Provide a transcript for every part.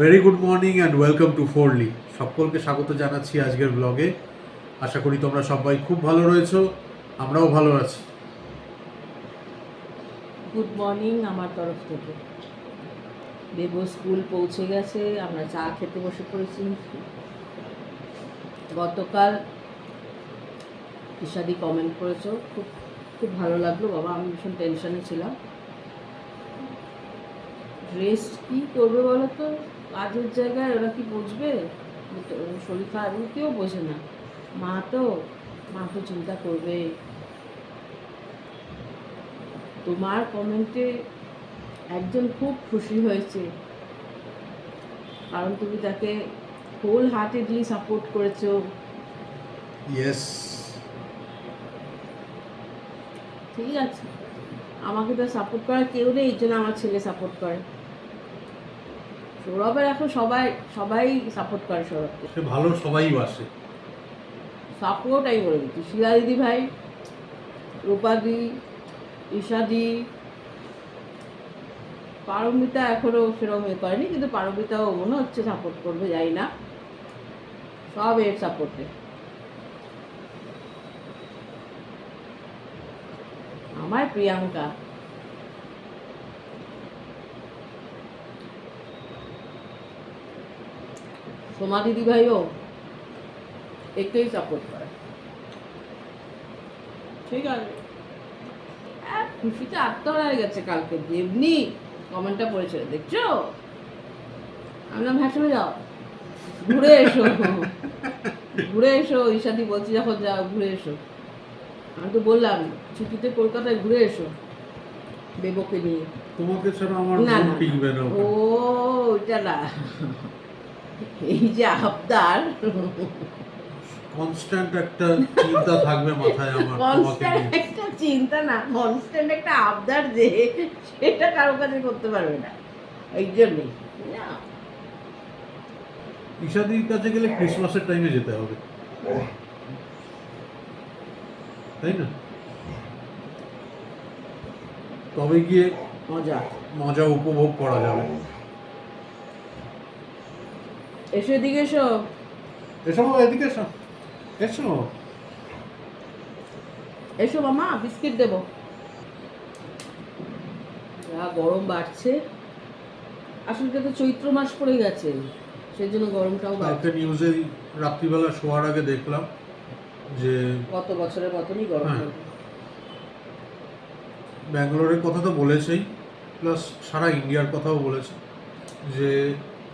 Very good morning and welcome to Forli. সকলকে স্বাগত জানাচ্ছি আজকের ব্লগে। আশা করি তোমরা সবাই খুব ভালো রয়েছো, আমরাও ভালো আছি। গুড মর্নিং আমার তরফ থেকে। বেবু স্কুল পৌঁছে গেছে, আমরা চা খেতে বসে পড়েছি। গতকাল ইশাদি কমেন্ট করেছো, খুব খুব ভালো লাগলো বাবা। আমি ভীষণ টেনশনে ছিলাম। রেস্ট কী করবে বলো তো, কাজের জায়গায় ওরা কি বুঝবে? শরীর খারাপ কেউ বোঝে না। মা তো চিন্তা করবে। তোমার কমেন্টে একজন খুব খুশি হয়েছে, কারণ তুমি তাকে হোল হার্টেডলি সাপোর্ট করেছো। ইয়েস, ঠিক আছে, আমাকে তো সাপোর্ট করার কেউ নেই, এই জন্য আমার ছেলে সাপোর্ট করে। সৌরভের এখন সবাই সবাই সাপোর্ট করে সৌরভকে। সে ভালো, সবাই বাসে। সাপোর্ট আমি বলে দিচ্ছি, শিলা দিদি ভাই, রূপাদি, ঈশাদি, পারমিতা এখনও সেরকম করেনি, কিন্তু পারমিতাও মনে হচ্ছে সাপোর্ট করবে, যাই না। সব এর সাপোর্টে। আমার প্রিয়াঙ্কা, সোমা দিদি ভাইও একেই সাপোর্ট করে। ঠিক আছে, খুশিতে আত্মহারা হয়ে গেছে। কালকে যেমনি কমেন্টটা পড়েছিল, দেখছো? আমি হ্যাঁ চলে যাও, ঘুরে এসো, ঘুরে এসো। ঈশাদি বলছি যখন যাও ঘুরে এসো। আমি তো বললাম ছুটিতে কলকাতায় ঘুরে এসো বেবকে নিয়ে। তোমাকে ছাড়া আমার না মন না টিকবে না। ও ওইটা না, এই যে আবদার, কনস্ট্যান্ট একটা চিন্তা থাকবে মাথায় আমার তোমাকে কনস্ট্যান্ট নিয়ে। একটা চিন্তা না, কনস্ট্যান্ট একটা আবদার, যে সেটা কারো কাছে করতে পারবে না। এই জন্যই না, ঈশাদির কাছে গেলে ক্রিসমাসের টাইমে যেতে হবে, তাই না? তবে গিয়ে মজা। মজা উপভোগ করা যাবে। এসো এদিকে এসো। এসো বাবা, এদিকে এসো, এসো। এসো মামা, বিস্কিট দেবো। যা গরম বাড়ছে, আসলে তো চৈত্র মাস পড়ে গেছে, সেই জন্য গরমটাও কালকে বাড়ছে। নিউজে রাত্রিবেলা শোয়ার আগে দেখলাম যে গত বছরের মতনই গরম হ্যাঁ, পড়বে। ব্যাঙ্গালোরের কথা তো বলেছেই, প্লাস সারা ইন্ডিয়ার কথাও বলেছে যে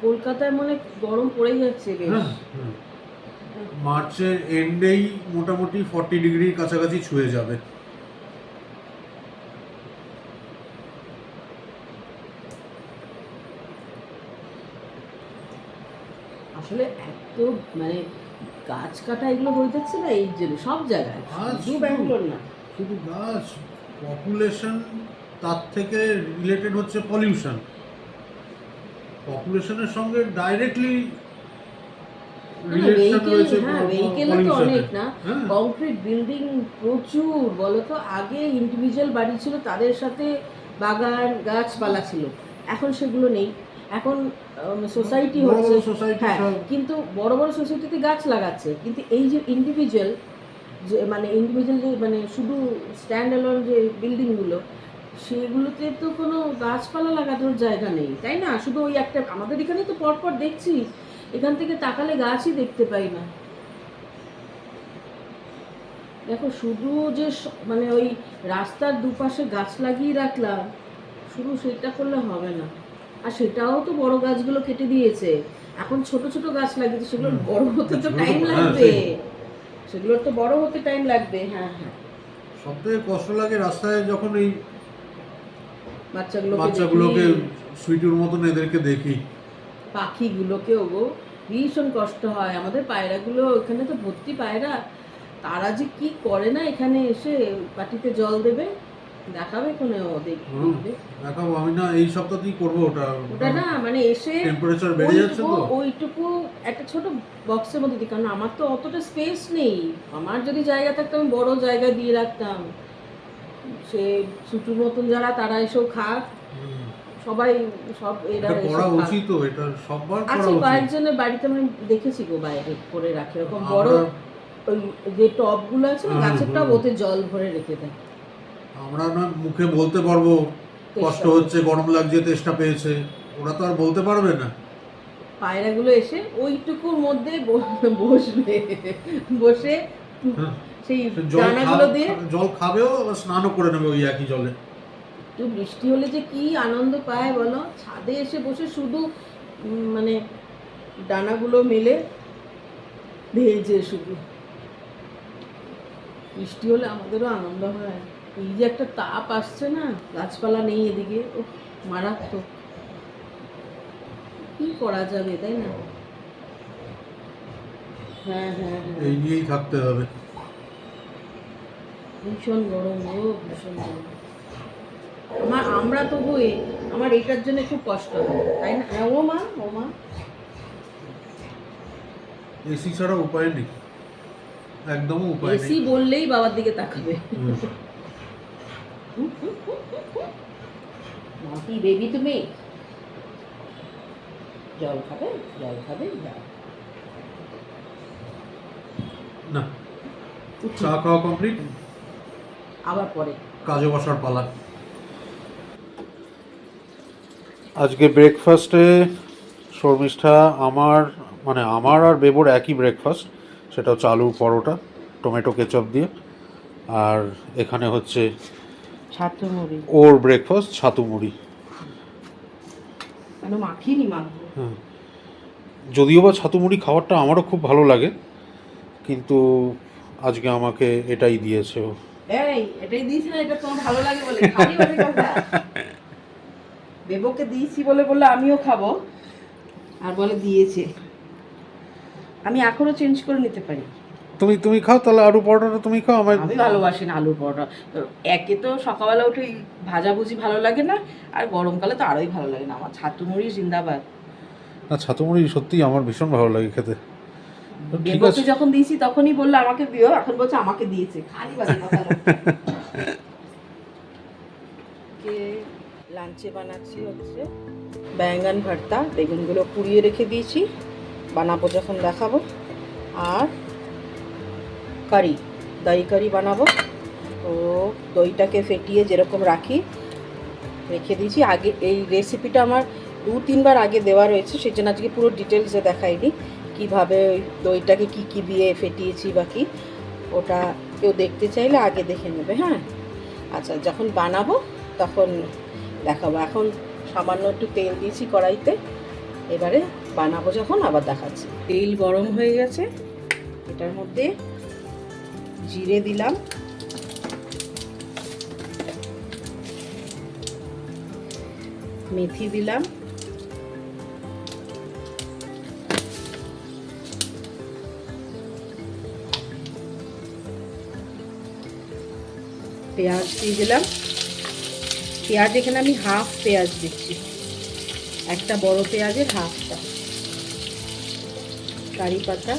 কলকাতায় মনে গরম পড়ে যাচ্ছে বেশ। হ্যাঁ, মার্চের এন্ডেই মোটামুটি 40 ডিগ্রির কাছাকাছি ছুঁয়ে যাবে। আসলে এত মানে গাছ কাটা এগুলো হয়ে যাচ্ছে না, এই জন্য সব জায়গায়, শুধু ব্যাঙ্গালোর না। শুধু গাছ, পপুলেশন, তার থেকে রিলেটেড হচ্ছে পলিউশন। পপুলেশনের সঙ্গে ডাইরেক্টলি রিলেশন রয়েছে ভেহিকেলও তো অনেক না, হ্যাঁ, কংক্রিট বিল্ডিং প্রচুর। বলো তো, আগে ইন্ডিভিজুয়াল বাড়ি ছিল, তাদের সাথে বাগান গাছপালা ছিল, এখন সেগুলো নেই। এখন সোসাইটি বড় হচ্ছে, বড় সোসাইটি হ্যাঁ, সব। কিন্তু বড় বড় সোসাইটিতে গাছ লাগাচ্ছে, কিন্তু এই যে ইন্ডিভিজুয়াল, যে মানে ইন্ডিভিজুয়াল যে মানে শুধু স্ট্যান্ড অ্যালোন যে বিল্ডিংগুলো, সেগুলোতে তো কোনো গাছপালা লাগানোর জায়গা নেই, তাই না? শুধু ওই একটা, আমাদের এখানে তো পরপর দেখছি, এখান থেকে তাকালে গাছই দেখতে পাই না। দেখো, শুধু যে মানে ওই রাস্তার দুপাশে গাছ লাগিয়ে রাখলাম, শুধু সেটা করলে হবে না। আর সেটাও তো বড় গাছগুলো কেটে দিয়েছে, এখন ছোট ছোট গাছ লাগিয়েছে, সেগুলোর বড় হতে তো টাইম লাগবে, সেগুলোর তো বড় হতে টাইম লাগবে। হ্যাঁ হ্যাঁ, সব থেকে কষ্ট লাগে রাস্তায় যখন এই বাচ্চাগুলোকে বাচ্চাগুলোকে দেখি, সুইটুর মতন এদেরকে দেখি, পাখিগুলোকেও গো ভীষণ কষ্ট হয়। আমাদের পায়রাগুলো, এখানে তো ভর্তি পায়রা, তারা যে কি করে না, এখানে এসে পাটিতে জল দেবে, দেখাবে কোনে দেখবে। দেখাবো আমি না, এই সপ্তাহতেই করবো ওটা। ওটা না মানে এসে টেম্পারেচার বেড়ে যাচ্ছে তো, ওইটুকু একটা ছোট বক্সের মধ্যে দিই, কারণ আমার তো অতটা স্পেস নেই। আমার যদি জায়গা থাকতো আমি বড় জায়গায় দিয়ে রাখতাম, সে ছুটুর মতন যারা, তারা এসেও খাক, সবাই সব এরা এটা করা এসব উচিত, তো এটা সববার করা আছে উচিত। কয়েকজনের বাড়িতে আমি দেখেছি গো বাইরে করে রাখে এরকম বড় আমরা- ওই যে টবগুলো আছে না হুম, গাছের টব, হুম। ওতে জল ভরে রেখে দেয়। আমরা না মুখে বলতে পারবো কষ্ট তেষ্টা হচ্ছে, গরম লাগছে, তেষ্টা পেয়েছে, ওরা তো আর বলতে পারবে না। পায়রাগুলো এসে ওইটুকুর মধ্যে বসবে, বসে হ্যাঁ, সেই সে জল দানাগুলো দিয়ে জল খাবেও আবার স্নানও করে নেবে ওই একই জলে। একটু বৃষ্টি হলে যে কি আনন্দ পায় বলো, ছাদে এসে বসে শুধু মানে দানাগুলো মেলে ভেজে শুধু। বৃষ্টি হলে আমাদেরও আনন্দ হয়। এই যে একটা তাপ আসছে না, গাছপালা নেই এদিকে, ও মারাত্মক। কি করা যাবে তাই না? হ্যাঁ হ্যাঁ হ্যাঁ, এই নিয়েই থাকতে হবে। ভীষণ গরম গো, ভীষণ গরম। আমরা তবু আমার এটার জন্য খুব কষ্ট হয় তাই না? হ্যাঁ, ও মা এসি ছাড়া উপায় নেই, একদমই উপায় এসি নেই। বললেই বাবার দিকে তাকাবে। হুম। নাকি বেবি তুমি জল খাবে, জল খাবে, যাও। না, চা খাওয়া কমপ্লিট, আবার পরে কাজে বসার পালা। আজকে ব্রেকফাস্টে শর্মিষ্ঠা আমার আর বেবুর একই ব্রেকফাস্ট, সেটা হচ্ছে আলুর পরোটা টমেটো কেচাপ দিয়ে। আর এখানে হচ্ছে ছাতু মুড়ি, ওর ব্রেকফাস্ট ছাতু মুড়ি। কেন মাখিনি মাখবো। হ্যাঁ, যদিও বা ছাতু মুড়ি খাবারটা আমারও খুব ভালো লাগে, কিন্তু আজকে আমাকে এটাই দিয়েছে ও। এই এটাই দিয়েছি না, এটা তোমার ভালো লাগে বলে খালি বলে কথা। বেবকে দিয়েছি বলে বললে আমিও খাবো, আর বলে দিয়েছে। আমি এখনো চেঞ্জ করে নিতে পারি। তুমি খাও তাহলে, আলু পরোটাটা তুমি খাও। আমি ভালোবাসি না আলুর পরোটা। একে তো সকালবেলা উঠে ভাজাভুজি ভালো লাগে না, আর গরমকালে তো আরোই ভালো লাগে না। আমার ছাতু মুড়ি জিন্দাবাদ। না, ছাতু মুড়ি সত্যিই আমার ভীষণ ভালো লাগে খেতে। ঠিক বেবকে আছে, যখন দিয়েছি তখনই বললো আমাকে দিও, এখন বলছে আমাকে দিয়েছে। খালি বাজে কথা। কে লাঞ্চে বানাচ্ছি হচ্ছে ব্যাঙ্গন ভর্তা, বেগুনগুলো পুড়িয়ে রেখে দিয়েছি, বানাবো যখন দেখাবো। আর কারি, দই কারি বানাবো। তো দইটাকে ফেটিয়ে যেরকম রাখি রেখে দিয়েছি। আগে এই রেসিপিটা আমার 2-3 বার আগে দেওয়া রয়েছে, সেই জন্য আজকে পুরো ডিটেলসে দেখাইনি কীভাবে ওই দইটাকে কী কী দিয়ে ফেটিয়েছি বা কী। ওটা কেউ দেখতে চাইলে আগে দেখে নেবে। হ্যাঁ, আচ্ছা, যখন বানাবো তখন দেখাবো। এখন সামান্য একটু তেল দিয়েছি কড়াইতে, এবারে বানাবো যখন আবার দেখাচ্ছি। তেল গরম হয়ে গেছে, এটার মধ্যে জিরে দিলাম, মেথি দিলাম, পেঁয়াজ দিয়ে দিলাম। পেঁয়াজ এখানে আমি হাফ পেঁয়াজ দিচ্ছি, একটা বড় পেঁয়াজের হাফটা। কারি পাতা,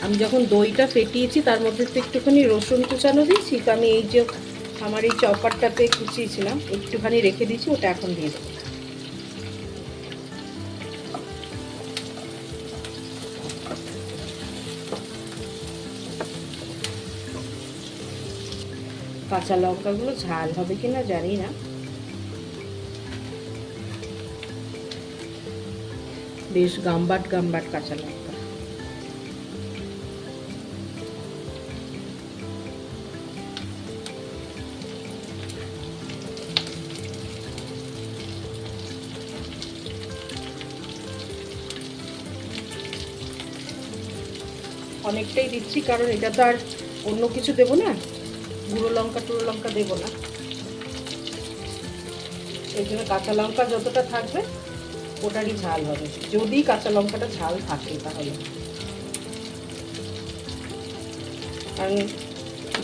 আমি যখন দইটা ফেটিয়েছি তার মধ্যে তো একটুখানি রসুন কুচানো দিয়েছি, তো আমি এই যে আমার এই চপারটাতে কুচিয়েছিলাম একটুখানি রেখে দিয়েছি, ওটা এখন দিয়ে দেবো। কাঁচা লঙ্কাগুলো ঝাল হবে কিনা জানি না, বেশ গাম্বাট গাম্বাট কাঁচা লঙ্কা। অনেকটাই দিচ্ছি, কারণ এটা তো আর অন্য কিছু দেবো না, গুঁড়ো লঙ্কা টুড়ো লঙ্কা দেবো না, এই জন্য কাঁচা লঙ্কা যতটা থাকবে ওটারই ঝাল হবে, যদি কাঁচা লঙ্কাটা ঝাল থাকে তাহলে। কারণ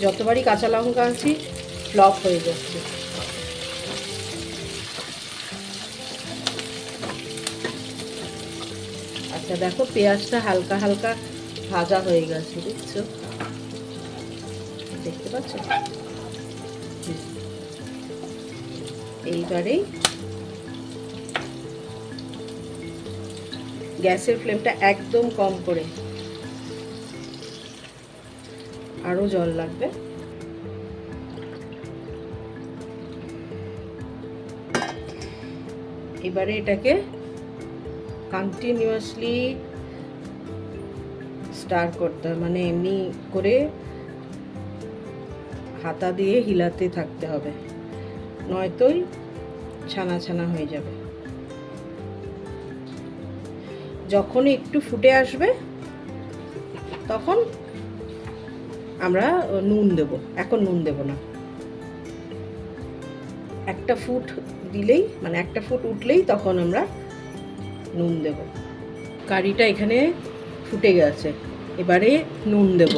যতবারই কাঁচা লঙ্কা আনছি ফ্লপ হয়ে যাচ্ছে। দেখো পেঁয়াজটা হালকা হালকা ভাজা হয়ে গেছে, দেখছো? দেখতে পাচ্ছ? এইবারেই গ্যাসের ফ্লেমটা একদম কম করে, আরো জল লাগবে। এবারে এটাকে কন্টিনিউয়াসলি স্টার করতে হবে, মানে এমনি করে হাতা দিয়ে হিলাতে থাকতে হবে, নয়তোই ছানা ছানা হয়ে যাবে। যখন একটু ফুটে আসবে তখন আমরা নুন দেব, এখন নুন দেব না। একটা ফুট দিলেই, মানে একটা ফুট উঠলেই তখন আমরা নুন দেব। কারিটা এখানে ফুটে গেছে, এবারে নুন দেব।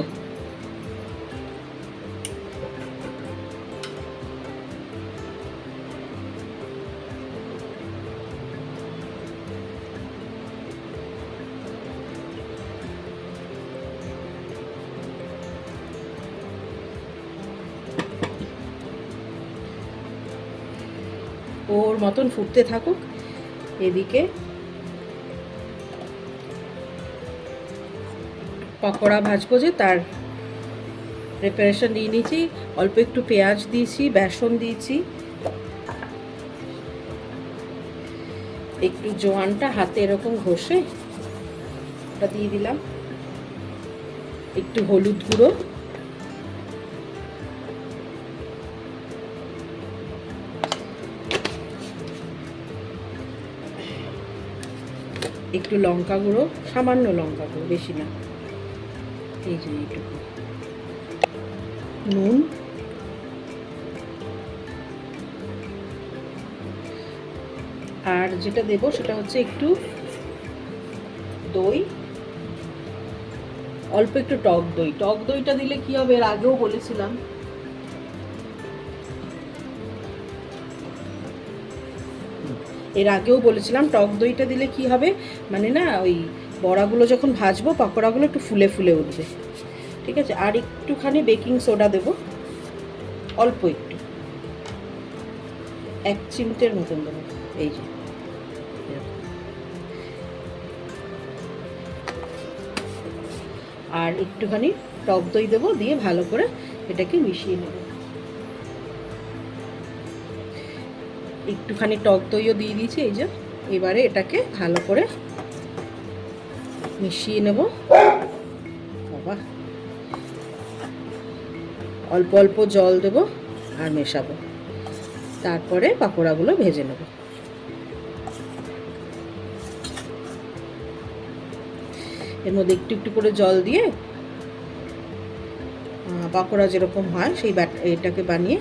ওর মতন ফুটতে থাকুক। এদিকে পকোড়া ভাজবো, যে তার প্রিপারেশন নিয়ে নিয়েছি। অল্প একটু পেঁয়াজ দিয়েছি, বেসন দিয়েছি, একটু জোয়ানটা হাতে এরকম ঘষে ওটা দিয়ে দিলাম, একটু হলুদ গুঁড়ো, একটু লঙ্কা গুঁড়ো, সামান্য লঙ্কা গুঁড়ো, বেশি না, এই যে এইটুকু, নুন, আর যেটা দেব সেটা হচ্ছে একটু দই, অল্প একটু টক দই। টক দইটা দিলে কি হবে, এর আগেও বলেছিলাম, টক দইটা দিলে কি হবে, মানে না ওই বড়াগুলো যখন ভাজবো পকোড়াগুলো একটু ফুলে ফুলে উঠবে। ঠিক আছে, আর একটুখানি বেকিং সোডা দেব, অল্প একটু, 1 চিমটের মতন দেবো, এই যে। আর একটুখানি টক দই দেবো, দিয়ে ভালো করে এটাকে মিশিয়ে নেব। একটুখানি টক দইও দিয়ে দিয়েছি, এই যে। এবারে এটাকে ভালো করে মিশিয়ে নেব। বাবা, অল্প অল্প জল দেব আর মেশাবো, তারপরে পাকোড়াগুলো ভেজে নেব। এর মধ্যে একটু একটু করে জল দিয়ে পাকোড়া যেরকম হয় সেই এটাকে বানিয়ে,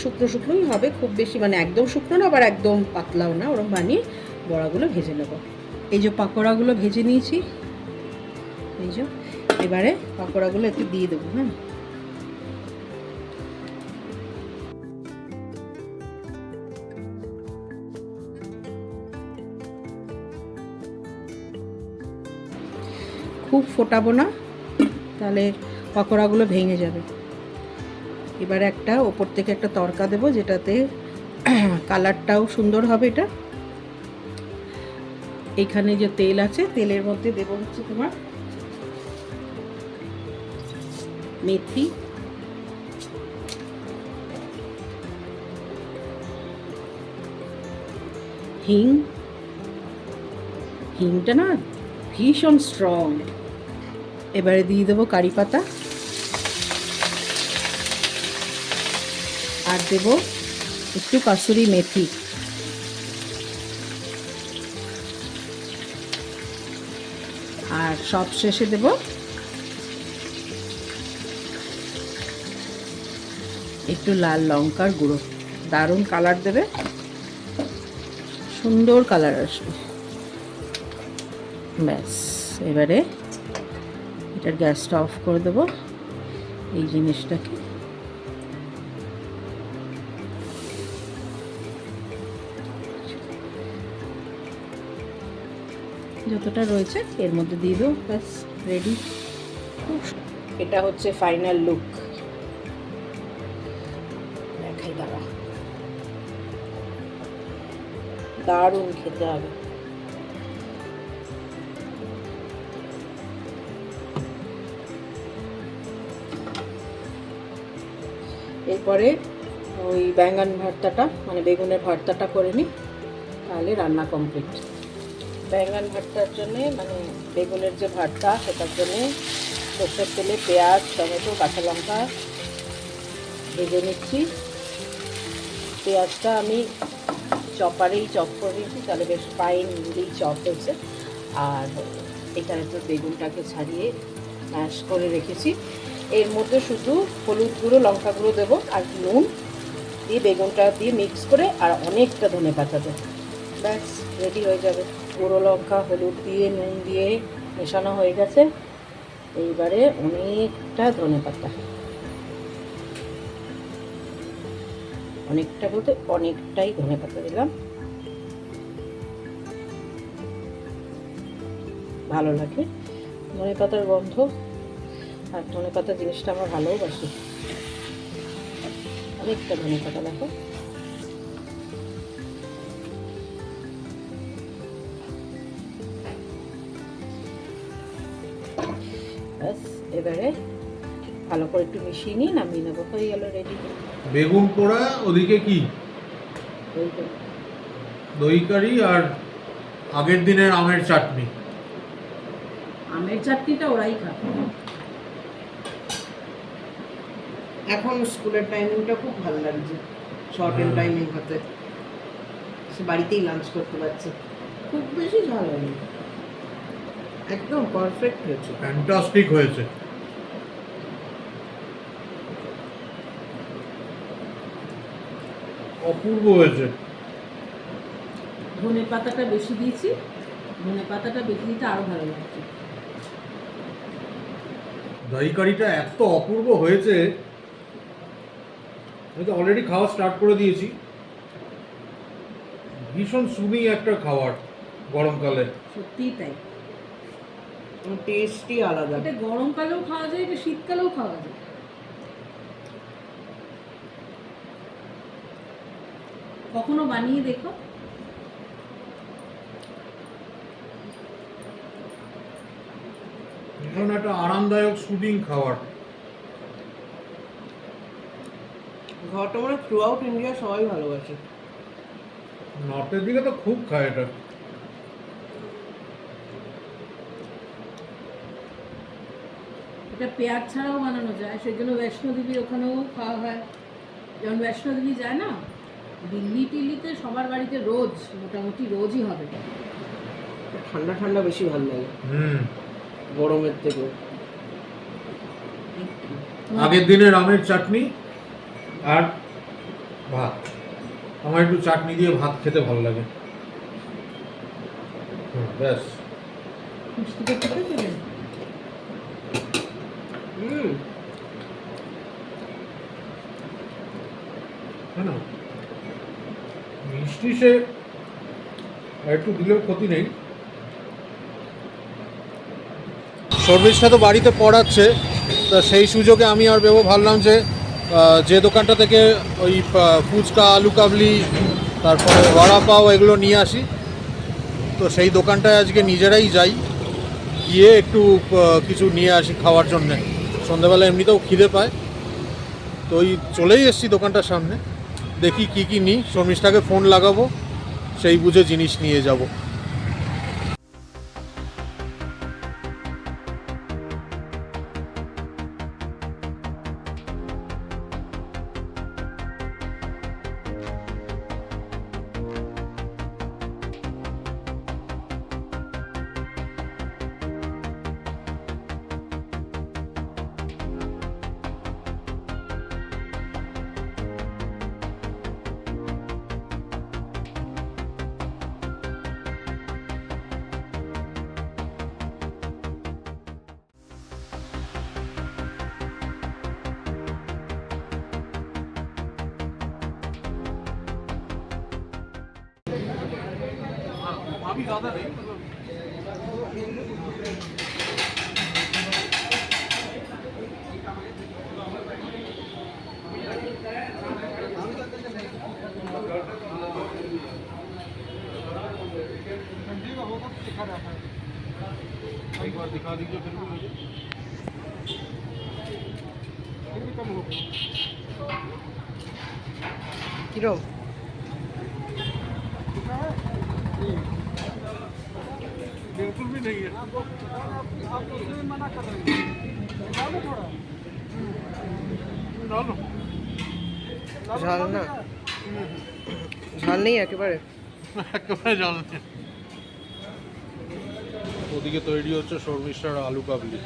শুকনো শুকনোই হবে, খুব বেশি মানে একদম শুকনো না, আবার একদম পাতলাও না, ওরকম বানিয়ে বড়াগুলো ভেজে নেব। এই যে পাকোড়াগুলো ভেজে নিয়েছি, এই যে। এবারে পাকোড়াগুলো একটু দিয়ে দেবো। হ্যাঁ, খুব ফোটাবো না, তাহলে পাকোড়াগুলো ভেঙে যাবে। এবারে একটা ওপর থেকে একটা তড়কা দেবো, যেটাতে কালারটাও সুন্দর হবে। এটা এইখানে যে তেল আছে, তেলের মধ্যে দেবো হচ্ছে তোমার মেথি, হিংটা না ভীষণ স্ট্রং। এবারে দিয়ে দেবো কারি পাতা, আর দেব একটু কাসুরি মেথি, আর সব শেষে দেব একটু লাল লঙ্কার গুঁড়ো। দারুণ কালার দেবে, সুন্দর কালার আসবে। ব্যাস, এবারে এটার গ্যাসটা অফ করে দেবো। এই জিনিসটাকে যতটা রয়েছে এর মধ্যে দিয়ে দেবো, ব্যাস রেডি। এটা হচ্ছে ফাইনাল লুক, দেখাই দাঁড়া, দারুণ খেতে হবে। এরপরে ওই ব্যাঙ্গন ভর্তাটা মানে বেগুনের ভর্তাটা করে নিই, তাহলে রান্না কমপ্লিট। ব্যাঙ্গন ভর্তার জন্যে মানে বেগুনের যে ভর্তা সেটার জন্যে সর্ষের তেলে পেঁয়াজ, টমেটো, কাঁচা লঙ্কা ভেজে নিচ্ছি। পেঁয়াজটা আমি চপারেই চপ করে নিচ্ছি, তাহলে বেশ ফাইনলি চপ হয়েছে। আর এখানে তো বেগুনটাকে ছাড়িয়ে ম্যাশ করে রেখেছি। এর মধ্যে শুধু হলুদ গুঁড়ো, লঙ্কা গুঁড়ো দেবো আর নুন দিয়ে বেগুনটা দিয়ে মিক্স করে আর অনেকটা ধনেপাতা দেবো, ব্যাস রেডি হয়ে যাবে। গুঁড়ো লঙ্কা, হলুদ দিয়ে নুন দিয়ে মেশানো হয়ে গেছে। এইবারে অনেকটা ধনেপাতা, অনেকটা বলতে অনেকটাই ধনেপাতা দিলাম, ভালো লাগে ধনেপাতার গন্ধ, আর ধনেপাতা জিনিসটা আমার ভালোবাসি। অনেকটা ধনেপাতা দেখো, ব্যাস এবারে ভালো করে একটু মিশিয়ে নিয়ে নামিয়ে নেবো, হয়ে গেল রেডি। বেগুন পোড়া, ওদিকে কি দই কারি আর আগের দিনের আমের চাটনি। আমের চাটনিটা ওরাই খাবে। এখন স্কুলের টাইমিংটা খুব ভালো লাগছে, শর্ট এন্ড টাইমিং হতে সে বাড়িতেই লাঞ্চ করতে পারছে, খুব বেশি ঝাল হয়নি, একদম পারফেক্ট হয়েছে, ফ্যান্টাস্টিক হয়েছে। অপূর্ব হয়েছে। ধনে পাতাটা বেশি দিয়েছি, ধনে পাতাটা বেশি দিতে আরো ভালো লাগছে। দই কারিটা এত অপূর্ব হয়েছে, আমি তো অলরেডি খাওয়া স্টার্ট করে দিয়েছি। ভীষণ সুমি একটা খাবার গরমকালে। সত্যিই তাই, টেস্টই আলাদা। এটা গরমকালেও খাওয়া যায়, এটা শীতকালেও খাওয়া যায়। কখনো বানিয়ে দেখো। ভীষণ একটা আরামদায়ক সুদিং খাবার। ঘরটা মানে থ্রু আউট ইন্ডিয়া সবাই ভালোবাসে, নর্থের দিকে তো খুব খায় এটা। এটা পেঁয়াজ ছাড়াও বানানো যায়, সেই জন্য বৈষ্ণোদেবীর ওখানেও খাওয়া হয়। যেমন বৈষ্ণোদেবী যায় না, দিল্লি টিল্লিতে সবার বাড়িতে রোজ, মোটামুটি রোজই হবে। ঠান্ডা ঠান্ডা বেশি ভালো লাগে হুম, গরমের থেকে। আগের দিনের আমের চাটনি আর ভাত। আমার একটু চাটনি দিয়ে ভাত খেতে ভালো লাগে। ব্যাস। মিষ্টিটা খেতে দেবেন? হ্যাঁ না, মিষ্টি সে একটু দিলেও ক্ষতি নেই। সর্বিসটা তো বাড়িতে পড়াচ্ছে, তো সেই সুযোগে আমি আর বেবো ভাবলাম যে দোকানটা থেকে ওই ফুচকা, আলু কাবলি, তারপরে বড়া পাও এগুলো নিয়ে আসি, তো সেই দোকানটায় আজকে নিজেরাই যাই, গিয়ে একটু কিছু নিয়ে আসি খাওয়ার জন্যে। সন্ধ্যাবেলা এমনিতেও খিদে পায়, তো ওই চলেই এসেছি দোকানটার সামনে, দেখি কি কি নিই। শর্মিষ্ঠাকে ফোন লাগাবো, সেই বুঝে জিনিস নিয়ে যাব। अभी ज़्यादा नहीं, मतलब दिखा दीजिए फिर भी मुझे कम हो কিরম बिल्कुल भी नहीं है आप उसमें मना कर रहे हैं डालो थोड़ा डालो ঝাল না ঝাল নেই একেবারে একেবারে জল নেই ওদিকে তৈরি হচ্ছে শর্মিষ্ঠার আলু কাবলি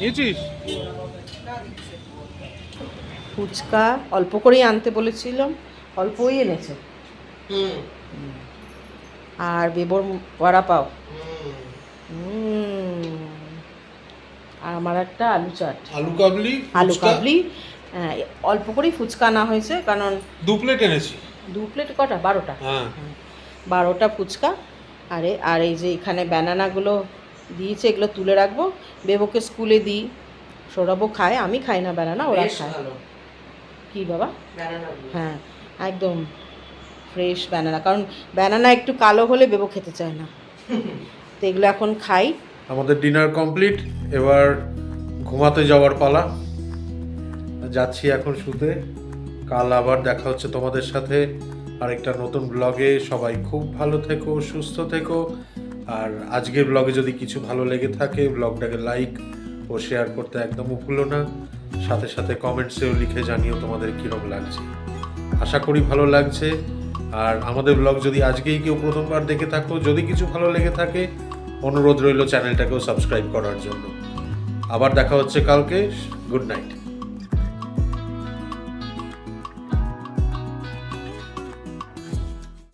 নিয়েছিস ফুচকা অল্প করেই আনতে বলেছিলাম, অল্পই এনেছে। আর বেবর বড়া পাও, আর আমার একটা আলু চাট, আলু কাবলি আলু কাবলি। হ্যাঁ, অল্প করেই ফুচকা আনা হয়েছে, কারণ 2 প্লেট এনেছি। 2 প্লেট কটা? 12টা। হ্যাঁ 12টা ফুচকা। আর এই যে এখানে ব্যানানাগুলো দিয়েছে, এগুলো তুলে রাখবো, বেবোকে স্কুলে দিই। সৌরভও খায়, আমি খাই না ব্যানানা, ওরা খায়। কি বাবা? হ্যাঁ একদম ফ্রেশ ব্যানানা, কারণ ব্যানানা একটু কালো হলে বেবো খেতে চায় না, তো এগুলো এখন খাই। আমাদের ডিনার কমপ্লিট, এবার ঘুমাতে যাওয়ার পালা। যাচ্ছি এখন শুতে। কাল আবার দেখা হচ্ছে তোমাদের সাথে আরেকটা নতুন ব্লগে। সবাই খুব ভালো থেকো, সুস্থ থেকো। আর আজকের ব্লগে যদি কিছু ভালো লেগে থাকে, ব্লগটাকে লাইক ও শেয়ার করতে একদমও ভুলো না। সাথে সাথে কমেন্টসেও লিখে জানিও তোমাদের কীরকম লাগছে। আশা করি ভালো লাগছে। আর আমাদের ব্লগ যদি আজকেই কেউ প্রথমবার দেখে থাকো, যদি কিছু ভালো লেগে থাকে, অনুরোধ রইল চ্যানেলটাকেও সাবস্ক্রাইব করার জন্য। আবার দেখা হচ্ছে কালকে। Good night.